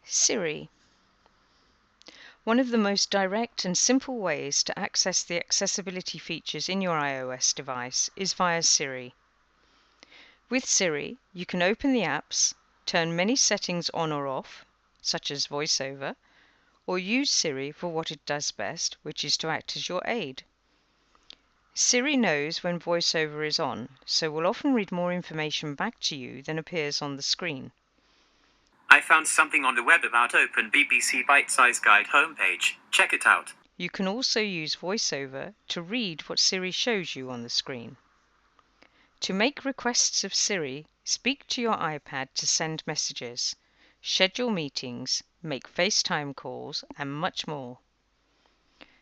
Siri. One of the most direct and simple ways to access the accessibility features in your iOS device is via Siri. With Siri, you can open the apps, turn many settings on or off, such as VoiceOver, or use Siri for what it does best, which is to act as your aide. Siri knows when VoiceOver is on, so will often read more information back to you than appears on the screen. I found something on the web about Open BBC Bite-Size Guide homepage. Check it out. You can also use VoiceOver to read what Siri shows you on the screen. To make requests of Siri, speak to your iPad to send messages, schedule meetings, make FaceTime calls, and much more.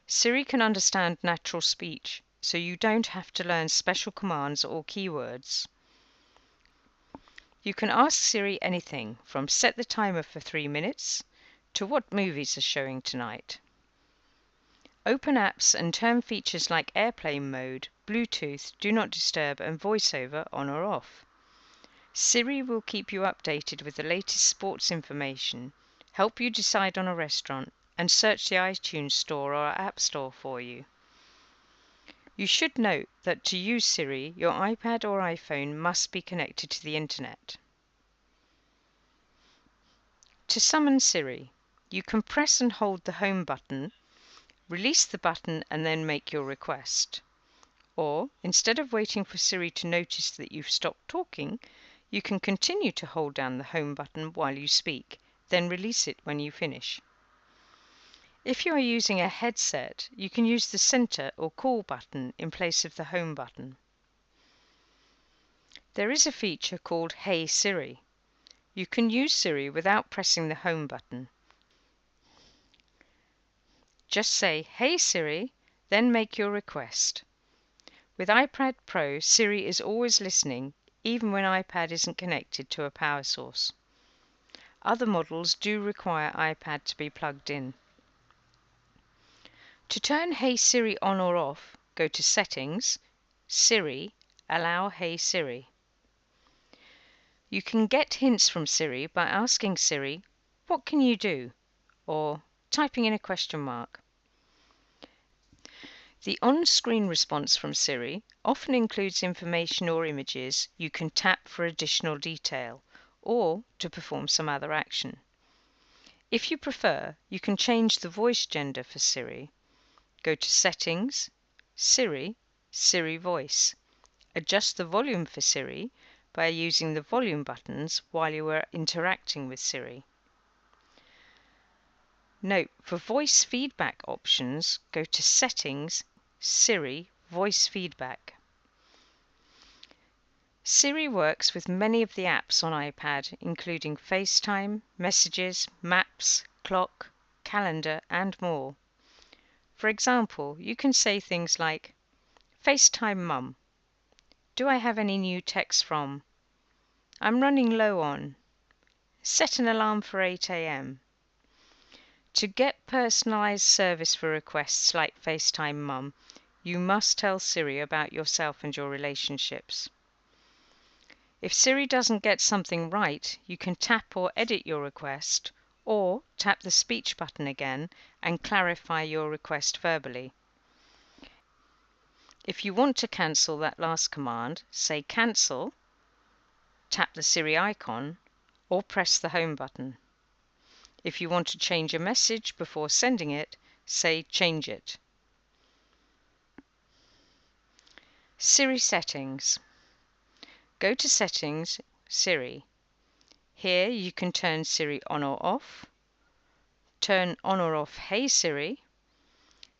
Siri can understand natural speech, so you don't have to learn special commands or keywords. You can ask Siri anything from set the timer for 3 minutes to what movies are showing tonight. Open apps and turn features like airplane mode, Bluetooth, Do Not Disturb and VoiceOver on or off. Siri will keep you updated with the latest sports information, help you decide on a restaurant, and search the iTunes Store or App Store for you. You should note that to use Siri, your iPad or iPhone must be connected to the internet. To summon Siri, you can press and hold the home button, release the button and then make your request. Or, instead of waiting for Siri to notice that you've stopped talking, you can continue to hold down the home button while you speak, then release it when you finish. If you are using a headset, you can use the center or call button in place of the home button. There is a feature called Hey Siri. You can use Siri without pressing the home button. Just say, "Hey Siri," then make your request. With iPadPro, Siri is always listening, even when iPad isn't connected to a power source. Other models do require iPad to be plugged in. To turn Hey Siri on or off, go to Settings, Siri, Allow Hey Siri. You can get hints from Siri by asking Siri, "What can you do?" or typing in a question mark. The on-screen response from Siri often includes information or images you can tap for additional detail or to perform some other action. If you prefer, you can change the voice gender for Siri. Go to Settings, Siri, Siri Voice. Adjust the volume for Siri by using the volume buttons while you are interacting with Siri. Note, for voice feedback options, go to Settings, Siri Voice Feedback. Siri works with many of the apps on iPad, including FaceTime, Messages, Maps, Clock, Calendar, and more. For example, you can say things like, "FaceTime Mum. Do I have any new texts from? I'm running low on. Set an alarm for 8 a.m. To get personalized service for requests like FaceTime Mum, you must tell Siri about yourself and your relationships. If Siri doesn't get something right, you can tap or edit your request, or tap the speech button again and clarify your request verbally. If you want to cancel that last command, say "Cancel", tap the Siri icon, or press the home button. If you want to change a message before sending it, say "Change it". Siri Settings. Go to Settings, Siri. Here you can turn Siri on or off, turn on or off Hey Siri,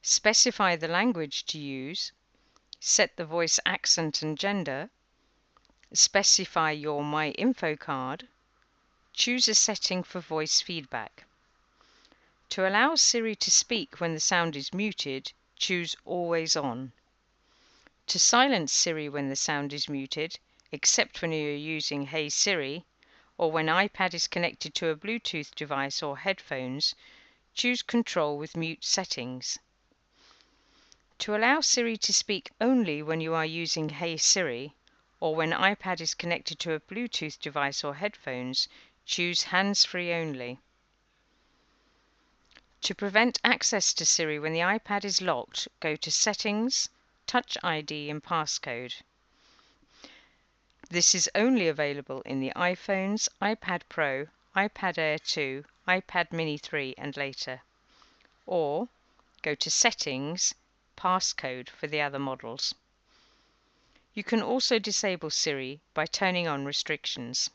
specify the language to use, set the voice accent and gender, specify your My Info card, choose a setting for voice feedback. To allow Siri to speak when the sound is muted, choose Always On. To silence Siri when the sound is muted, except when you are using Hey Siri, or when iPad is connected to a Bluetooth device or headphones, choose Control with Mute Settings. To allow Siri to speak only when you are using Hey Siri, or when iPad is connected to a Bluetooth device or headphones, choose Hands-Free Only. To prevent access to Siri when the iPad is locked, go to Settings, Touch ID and Passcode. This is only available in the iPhones, iPadPro, iPad Air 2, iPad Mini 3 and later. Or go to Settings, Passcode for the other models. You can also disable Siri by turning on restrictions.